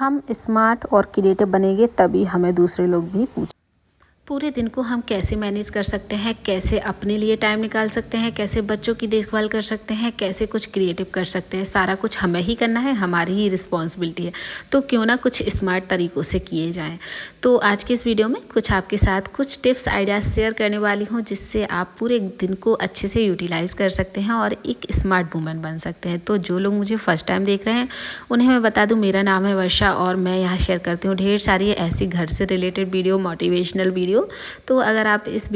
हम स्मार्ट और क्रिएटिव बनेंगे तभी हमें दूसरे लोग भी पूछें। पूरे दिन को हम कैसे मैनेज कर सकते हैं, कैसे अपने लिए टाइम निकाल सकते हैं, कैसे बच्चों की देखभाल कर सकते हैं, कैसे कुछ क्रिएटिव कर सकते हैं, सारा कुछ हमें ही करना है, हमारी ही रिस्पॉन्सिबिलिटी है। तो क्यों ना कुछ स्मार्ट तरीक़ों से किए जाएं। तो आज की इस वीडियो में कुछ आपके साथ कुछ टिप्स आइडियाज़ शेयर करने वाली हूँ, जिससे आप पूरे दिन को अच्छे से यूटिलाइज़ कर सकते हैं और एक स्मार्ट वूमन बन सकते हैं। तो जो लोग मुझे फर्स्ट टाइम देख रहे हैं उन्हें मैं बता दूँ, मेरा नाम है वर्षा और मैं यहाँ शेयर करती हूँ ढेर सारी ऐसी घर से रिलेटेड वीडियो, मोटिवेशनल वीडियो। तो अगर आप इस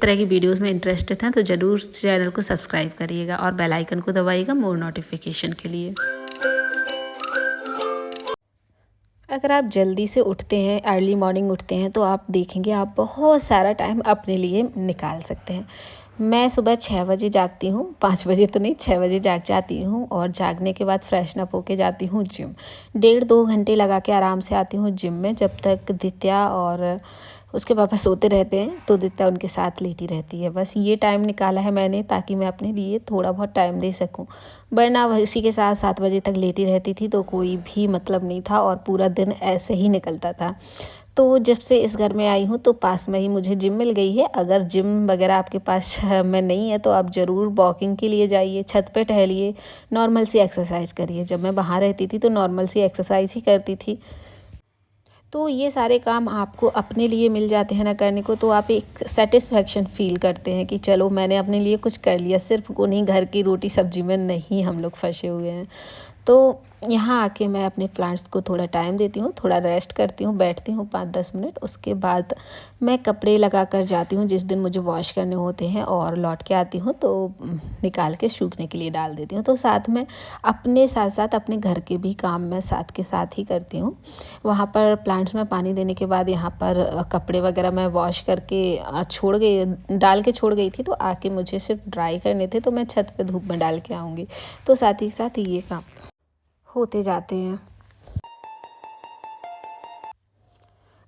तरह की वीडियोस में इंटरेस्टेड हैं तो ज़रूर चैनल को सब्सक्राइब करिएगा और बेल आइकन को दबाइएगा मोर नोटिफिकेशन के लिए। अगर आप जल्दी से उठते हैं, अर्ली मॉर्निंग उठते हैं, तो आप देखेंगे आप बहुत सारा टाइम अपने लिए निकाल सकते हैं। मैं सुबह 6 बजे जागती हूँ, 5 बजे तो नहीं, 6 बजे जाग जाती हूँ और जागने के बाद फ्रेशन अप होके जाती हूँ जिम। 1.5-2 घंटे लगा के आराम से आती हूँ जिम में, जब तक दित्या और उसके पापा सोते रहते हैं तो दित्या उनके साथ लेटी रहती है। बस ये टाइम निकाला है मैंने ताकि मैं अपने लिए थोड़ा बहुत टाइम दे सकूं, वरना उसी के साथ 7 बजे तक लेटी रहती थी तो कोई भी मतलब नहीं था और पूरा दिन ऐसे ही निकलता था। तो जब से इस घर में आई हूँ तो पास में ही मुझे जिम मिल गई है। अगर जिम वगैरह आपके पास में नहीं है तो आप ज़रूर वॉकिंग के लिए जाइए, छत पे टहलिए, नॉर्मल सी एक्सरसाइज करिए। जब मैं बाहर रहती थी तो नॉर्मल सी एक्सरसाइज ही करती थी। तो ये सारे काम आपको अपने लिए मिल जाते हैं ना करने को, तो आप एक सेटिस्फेक्शन फ़ील करते हैं कि चलो मैंने अपने लिए कुछ कर लिया। सिर्फ उन्हीं घर की रोटी सब्जी में नहीं हम लोग फंसे हुए हैं। तो यहाँ आके मैं अपने प्लांट्स को थोड़ा टाइम देती हूँ, थोड़ा रेस्ट करती हूँ, बैठती हूँ 5-10 मिनट। उसके बाद मैं कपड़े लगा कर जाती हूँ जिस दिन मुझे वॉश करने होते हैं, और लौट के आती हूँ तो निकाल के सूखने के लिए डाल देती हूँ। तो साथ में अपने साथ साथ अपने घर के भी काम मैं साथ के साथ ही करती हूँ। वहाँ पर प्लांट्स में पानी देने के बाद यहाँ पर कपड़े वगैरह मैं वॉश करके डाल के छोड़ गई थी, तो आके मुझे सिर्फ ड्राई करने थे, तो मैं छत पे धूप में डाल के आऊँगी। तो साथ ही साथ ये काम होते जाते हैं।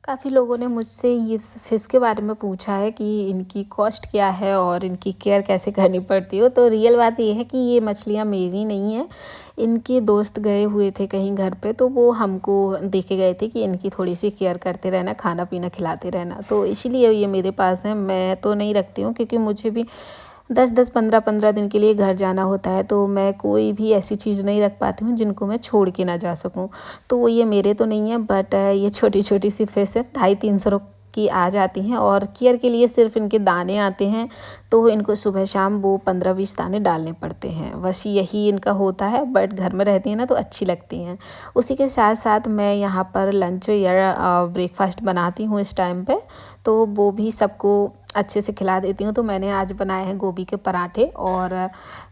काफ़ी लोगों ने मुझसे ये फ़िश के बारे में पूछा है कि इनकी कॉस्ट क्या है और इनकी केयर कैसे करनी पड़ती हो। तो रियल बात ये है कि ये मछलियाँ मेरी नहीं है, इनके दोस्त गए हुए थे कहीं घर पे, तो वो हमको दे के गए थे कि इनकी थोड़ी सी केयर करते रहना, खाना पीना खिलाते रहना। तो इसीलिए ये मेरे पास है। मैं तो नहीं रखती हूँ क्योंकि मुझे भी 10-10, 15-15 दिन के लिए घर जाना होता है, तो मैं कोई भी ऐसी चीज़ नहीं रख पाती हूँ जिनको मैं छोड़ के ना जा सकूँ। तो ये मेरे तो नहीं है, बट ये छोटी छोटी सी फिश है, 250-300 की आ जाती हैं और केयर के लिए सिर्फ इनके दाने आते हैं, तो इनको सुबह शाम वो 15-20 दाने डालने पड़ते हैं। बस यही इनका होता है, बट घर में रहती हैं ना तो अच्छी लगती हैं। उसी के साथ साथ मैं यहाँ पर लंच या ब्रेकफास्ट बनाती हूँ इस टाइम पे, तो वो भी सबको अच्छे से खिला देती हूँ। तो मैंने आज बनाए हैं गोभी के पराठे, और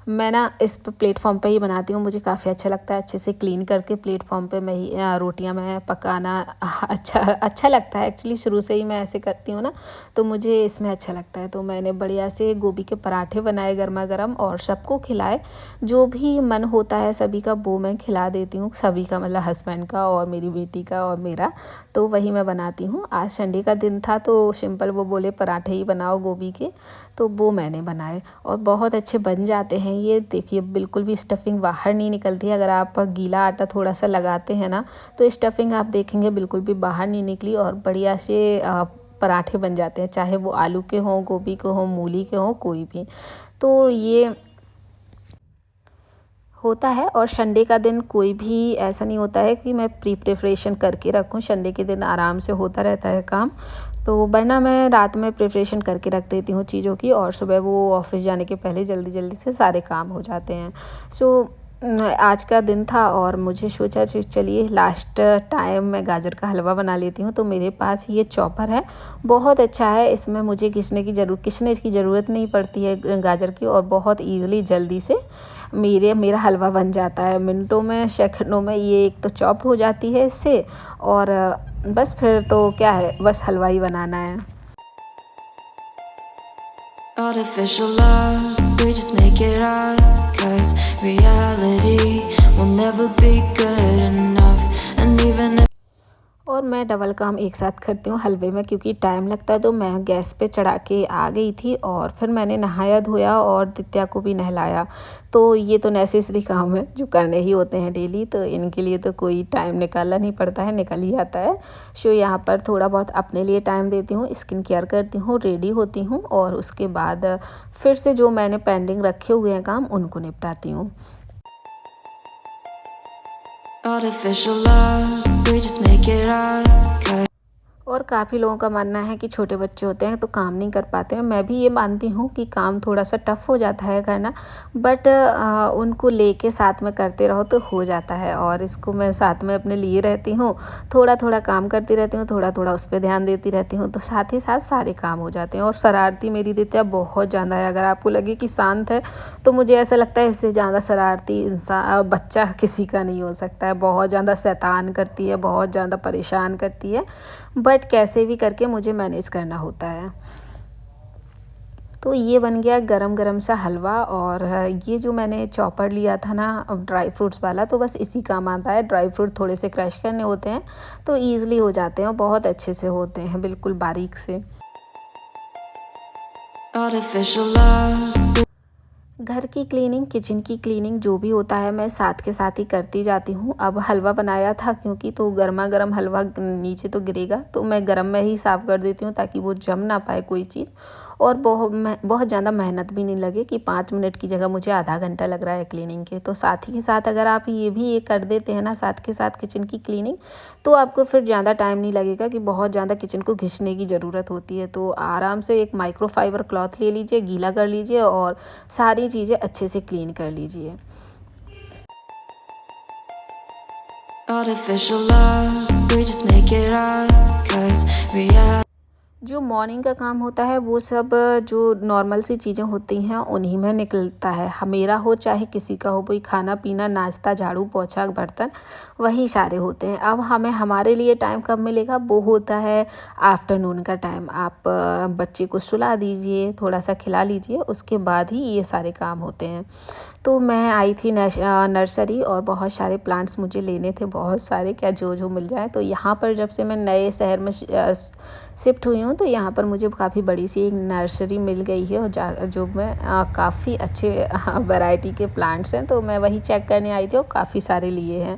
मैं ना इस प्लेटफॉर्म पे ही बनाती हूँ, मुझे काफ़ी अच्छा लगता है। अच्छे से क्लीन करके प्लेटफॉर्म पे मैं ही रोटियाँ मैं पकाना अच्छा लगता है। एक्चुअली शुरू से ही मैं ऐसे करती हूँ ना, तो मुझे इसमें अच्छा लगता है। तो मैंने बढ़िया से गोभी के पराठे बनाए गर्मा गर्म और सबको खिलाए। जो भी मन होता है सभी का वो मैं खिला देती हूँ, सभी का, मतलब हस्बैंड का और मेरी बेटी का और मेरा। तो वही मैं बनाती हूँ। आज संडे का दिन था तो सिंपल वो बोले पराठे ही बनाओ गोभी के, तो वो मैंने बनाए और बहुत अच्छे बन जाते हैं। ये देखिए बिल्कुल भी स्टफिंग बाहर नहीं निकलती है। अगर आप गीला आटा थोड़ा सा लगाते हैं ना तो स्टफिंग आप देखेंगे बिल्कुल भी बाहर नहीं निकली और बढ़िया से पराठे बन जाते हैं, चाहे वो आलू के हों, गोभी के हों, मूली के हों, कोई भी। तो ये होता है। और संडे का दिन कोई भी ऐसा नहीं होता है कि मैं प्रिपरेशन करके रखूं। संडे के दिन आराम से होता रहता है काम, तो वरना मैं रात में प्रिपरेशन करके रख देती हूँ चीज़ों की, और सुबह वो ऑफिस जाने के पहले जल्दी जल्दी से सारे काम हो जाते हैं। सो आज का दिन था और मुझे सोचा चलिए लास्ट टाइम मैं गाजर का हलवा बना लेती हूँ। तो मेरे पास ये चॉपर है, बहुत अच्छा है। इसमें मुझे घिसने की ज़रूरत नहीं पड़ती है गाजर की, और बहुत ईज़िली जल्दी से मेरा हलवा बन जाता है। मिनटों में, सेकंडों में ये एक तो चॉप हो जाती है इससे, और बस फिर तो क्या है, बस हलवा ही बनाना है। Artificial love, we just make it up, 'cause reality will never be good enough, and even if और मैं डबल काम एक साथ करती हूँ हलवे में, क्योंकि टाइम लगता है। तो मैं गैस पे चढ़ा के आ गई थी और फिर मैंने नहाया धोया और दित्या को भी नहलाया। तो ये तो नेसेसरी काम है जो करने ही होते हैं डेली, तो इनके लिए तो कोई टाइम निकालना नहीं पड़ता है, निकल ही आता है। सो यहाँ पर थोड़ा बहुत अपने लिए टाइम देती हूँ, स्किन केयर करती हूँ, रेडी होती हूँ और उसके बाद फिर से जो मैंने पेंडिंग रखे हुए हैं काम उनको निपटाती हूँ। Artificial love, we just make it up. और काफ़ी लोगों का मानना है कि छोटे बच्चे होते हैं तो काम नहीं कर पाते हैं। मैं भी ये मानती हूँ कि काम थोड़ा सा टफ़ हो जाता है करना, बट उनको लेके साथ में करते रहो तो हो जाता है। और इसको मैं साथ में अपने लिए रहती हूँ, थोड़ा थोड़ा काम करती रहती हूँ, थोड़ा थोड़ा उस पर ध्यान देती रहती हूँ, तो साथ ही साथ सारे काम हो जाते हैं। और शरारती मेरी दित्या बहुत ज़्यादा है। अगर आपको लगे कि शांत है तो मुझे ऐसा लगता है इससे ज़्यादा शरारती इंसान बच्चा किसी का नहीं हो सकता है। बहुत ज़्यादा शैतान करती है, बहुत ज़्यादा परेशान करती है, बट कैसे भी करके मुझे मैनेज करना होता है। तो ये बन गया गरम गरम सा हलवा। और ये जो मैंने चॉपर लिया था ना ड्राई फ्रूट्स वाला, तो बस इसी काम आता है। ड्राई फ्रूट थोड़े से क्रश करने होते हैं तो ईज़िली हो जाते हैं और बहुत अच्छे से होते हैं, बिल्कुल बारीक से। घर की क्लीनिंग, किचन की क्लीनिंग जो भी होता है मैं साथ के साथ ही करती जाती हूँ। अब हलवा बनाया था क्योंकि, तो गर्मा गर्म हलवा नीचे तो गिरेगा, तो मैं गरम में ही साफ़ कर देती हूँ ताकि वो जम ना पाए कोई चीज़। और बहुत ज़्यादा मेहनत भी नहीं लगे कि 5 मिनट की जगह मुझे आधा घंटा लग रहा है क्लीनिंग के। तो साथ ही के साथ अगर आप ये कर देते हैं ना साथ के साथ किचन की क्लीनिंग, तो आपको फिर ज़्यादा टाइम नहीं लगेगा कि बहुत ज़्यादा किचन को घिसने की ज़रूरत होती है। तो आराम से एक माइक्रोफाइबर क्लॉथ ले लीजिए, गीला कर लीजिए और सारी चीज़ें अच्छे से क्लीन कर लीजिए। जो मॉर्निंग का काम होता है वो सब जो नॉर्मल सी चीज़ें होती हैं उन्हीं में निकलता है। मेरा हो चाहे किसी का हो, कोई खाना पीना, नाश्ता, झाड़ू पोछा, बर्तन, वही सारे होते हैं। अब हमारे लिए टाइम कब मिलेगा, वो होता है आफ्टरनून का टाइम। आप बच्चे को सुला दीजिए, थोड़ा सा खिला लीजिए, उसके बाद ही ये सारे काम होते हैं। तो मैं आई थी नर्सरी और बहुत सारे प्लांट्स मुझे लेने थे, बहुत सारे, क्या जो मिल जाए। तो यहाँ पर जब से मैं नए शहर में शिफ्ट हुई हूँ तो यहाँ पर मुझे काफ़ी बड़ी सी एक नर्सरी मिल गई है और जो मैं काफ़ी अच्छे वैरायटी के प्लांट्स हैं, तो मैं वही चेक करने आई थी और काफ़ी सारे लिए हैं।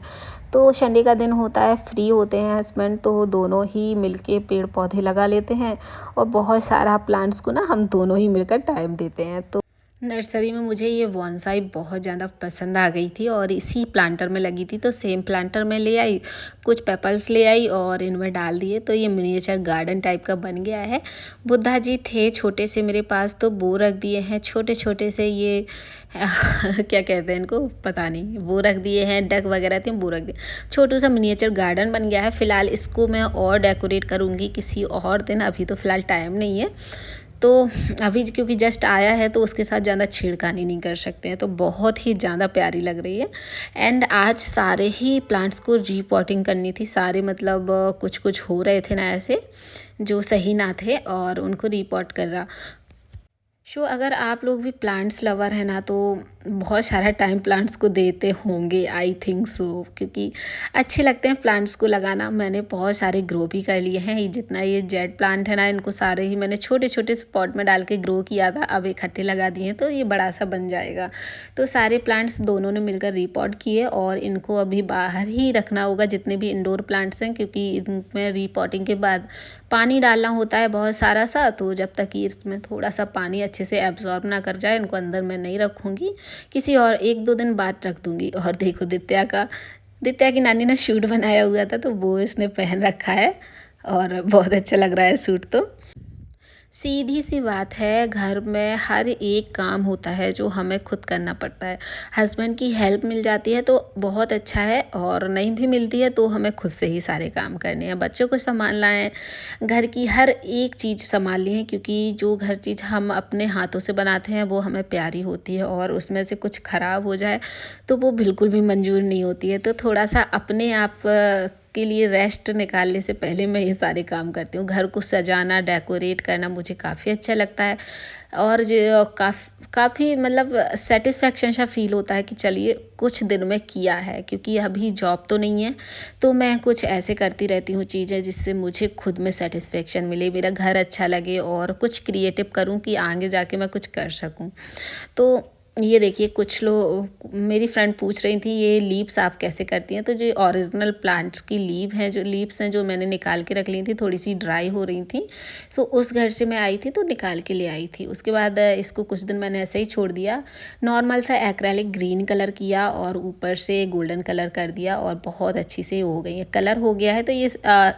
तो संडे का दिन होता है, फ्री होते हैं हस्बैंड, तो दोनों ही मिलके पेड़ पौधे लगा लेते हैं और बहुत सारा प्लांट्स को ना हम दोनों ही मिलकर टाइम देते हैं। तो नर्सरी में मुझे ये बॉन्साई बहुत ज़्यादा पसंद आ गई थी और इसी प्लांटर में लगी थी, तो सेम प्लांटर में ले आई, कुछ पेपल्स ले आई और इनमें डाल दिए, तो ये मिनिएचर गार्डन टाइप का बन गया है। बुद्धा जी थे छोटे से मेरे पास, तो वो रख दिए हैं छोटे छोटे से, ये क्या कहते हैं इनको पता नहीं, वो रख दिए हैं। डक वगैरह थे वो रख दिए, छोटू सा मिनिएचर गार्डन बन गया है। फ़िलहाल इसको मैं और डेकोरेट करूँगी किसी और दिन, अभी तो फ़िलहाल टाइम नहीं है। तो अभी क्योंकि जस्ट आया है तो उसके साथ ज़्यादा छेड़खानी नहीं कर सकते हैं, तो बहुत ही ज़्यादा प्यारी लग रही है। एंड आज सारे ही प्लांट्स को रीपॉटिंग करनी थी, सारे मतलब कुछ कुछ हो रहे थे ना ऐसे जो सही ना थे, और उनको रीपॉट कर रहा। अगर आप लोग भी प्लांट्स लवर हैं ना तो बहुत सारा टाइम प्लांट्स को देते होंगे, आई थिंक सो, क्योंकि अच्छे लगते हैं प्लांट्स को लगाना। मैंने बहुत सारे ग्रो भी कर लिए हैं। जितना ये जेड प्लांट है ना, इनको सारे ही मैंने छोटे छोटे पॉट में डाल के ग्रो किया था, अब इकट्ठे लगा दिए हैं तो ये बड़ा सा बन जाएगा। तो सारे प्लांट्स दोनों ने मिलकर रीपॉट किए और इनको अभी बाहर ही रखना होगा, जितने भी इंडोर प्लांट्स हैं, क्योंकि इनमें रीपॉटिंग के बाद पानी डालना होता है बहुत सारा सा। तो जब तक कि इसमें थोड़ा सा पानी अच्छे से एब्जॉर्ब ना कर जाए, इनको अंदर मैं नहीं रखूँगी, किसी और 1-2 दिन बाद रख दूँगी। और देखो दित्या की नानी ने सूट बनाया हुआ था तो वो इसने पहन रखा है और बहुत अच्छा लग रहा है सूट। तो सीधी सी बात है, घर में हर एक काम होता है जो हमें खुद करना पड़ता है। हस्बैंड की हेल्प मिल जाती है तो बहुत अच्छा है, और नहीं भी मिलती है तो हमें खुद से ही सारे काम करने हैं। बच्चों को संभालना है, घर की हर एक चीज़ संभालनी है, क्योंकि जो घर चीज़ हम अपने हाथों से बनाते हैं वो हमें प्यारी होती है, और उसमें से कुछ ख़राब हो जाए तो वो बिल्कुल भी मंजूर नहीं होती है। तो थोड़ा सा अपने आप के लिए रेस्ट निकालने से पहले मैं ये सारे काम करती हूँ। घर को सजाना, डेकोरेट करना मुझे काफ़ी अच्छा लगता है और जो काफ़ी मतलब सेटिस्फेक्शन सा फील होता है कि चलिए कुछ दिन में किया है, क्योंकि अभी जॉब तो नहीं है, तो मैं कुछ ऐसे करती रहती हूँ चीज़ें जिससे मुझे खुद में सेटिस्फेक्शन मिले, मेरा घर अच्छा लगे और कुछ क्रिएटिव करूँ कि आगे जाके मैं कुछ कर सकूँ। तो ये देखिए, कुछ लोग, मेरी फ्रेंड पूछ रही थी ये लीव्स आप कैसे करती हैं, तो जो ओरिजिनल प्लांट्स की लीव्स हैं जो मैंने निकाल के रख ली थी, थोड़ी सी ड्राई हो रही थी, सो उस घर से मैं आई थी तो निकाल के ले आई थी। उसके बाद इसको कुछ दिन मैंने ऐसे ही छोड़ दिया, नॉर्मल सा एक्रेलिक ग्रीन कलर किया और ऊपर से गोल्डन कलर कर दिया और बहुत अच्छी से हो गई है, कलर हो गया है। तो ये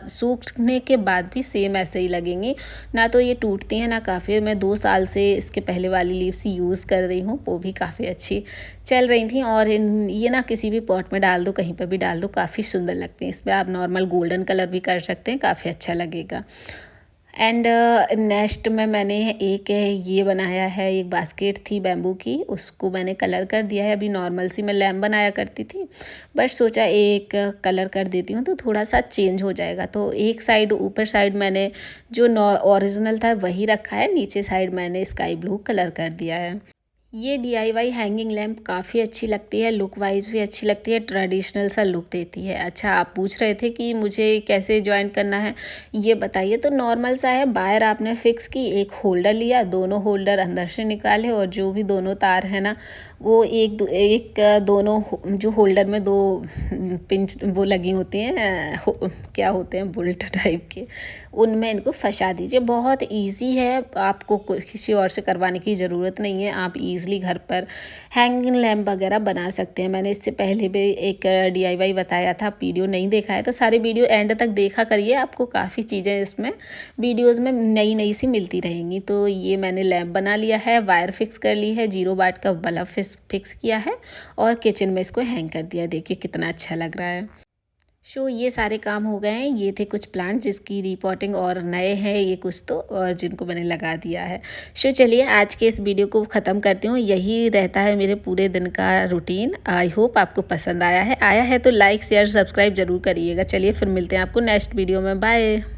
सूखने के बाद भी सेम ऐसे ही लगेंगे, ना तो ये टूटती हैं ना काफ़ी। मैं 2 साल से इसके पहले वाली लीव्स यूज़ कर रही हूँ, वो भी काफ़ी अच्छी चल रही थी। और ये ना किसी भी पॉट में डाल दो, कहीं पर भी डाल दो, काफ़ी सुंदर लगते हैं। इस पर आप नॉर्मल गोल्डन कलर भी कर सकते हैं, काफ़ी अच्छा लगेगा। एंड नेक्स्ट में मैंने एक ये बनाया है, एक बास्केट थी बैम्बू की, उसको मैंने कलर कर दिया है। अभी नॉर्मल सी मैं लैम्प बनाया करती थी, बट सोचा एक कलर कर देती हूँ तो थोड़ा सा चेंज हो जाएगा। तो एक साइड, ऊपर साइड मैंने जो ओरिजिनल था वही रखा है, नीचे साइड मैंने स्काई ब्लू कलर कर दिया है। ये DIY हैंगिंग लैम्प काफ़ी अच्छी लगती है, लुक वाइज भी अच्छी लगती है, ट्रेडिशनल सा लुक देती है। अच्छा, आप पूछ रहे थे कि मुझे कैसे ज्वाइन करना है, ये बताइए। तो नॉर्मल सा है, वायर आपने फिक्स की, एक होल्डर लिया, दोनों होल्डर अंदर से निकाले और जो भी दोनों तार है ना वो दोनों जो होल्डर में 2 पिंच वो लगी होती हैं, क्या होते हैं, बोल्ट टाइप के, उनमें इनको फंसा दीजिए। बहुत इजी है, आपको किसी और से करवाने की ज़रूरत नहीं है, आप इजीली घर पर हैंगिंग लैम्प वगैरह बना सकते हैं। मैंने इससे पहले भी एक DIY बताया था, वीडियो नहीं देखा है तो सारे वीडियो एंड तक देखा करिए, आपको काफ़ी चीज़ें इसमें वीडियोज़ में नई नई सी मिलती रहेंगी। तो ये मैंने लैम्प बना लिया है, वायर फिक्स कर ली है, 0 वाट का बल्ब फिक्स किया है और किचन में इसको हैंग कर दिया। देखिए कितना अच्छा लग रहा है। ये सारे काम हो गए हैं। ये थे कुछ प्लांट जिसकी रिपोर्टिंग और नए हैं ये कुछ तो, और जिनको मैंने लगा दिया है। चलिए आज के इस वीडियो को ख़त्म करती हूँ। यही रहता है मेरे पूरे दिन का रूटीन। आई होप आपको पसंद आया है तो लाइक शेयर सब्सक्राइब जरूर करिएगा। चलिए फिर मिलते हैं आपको नेक्स्ट वीडियो में। बाय।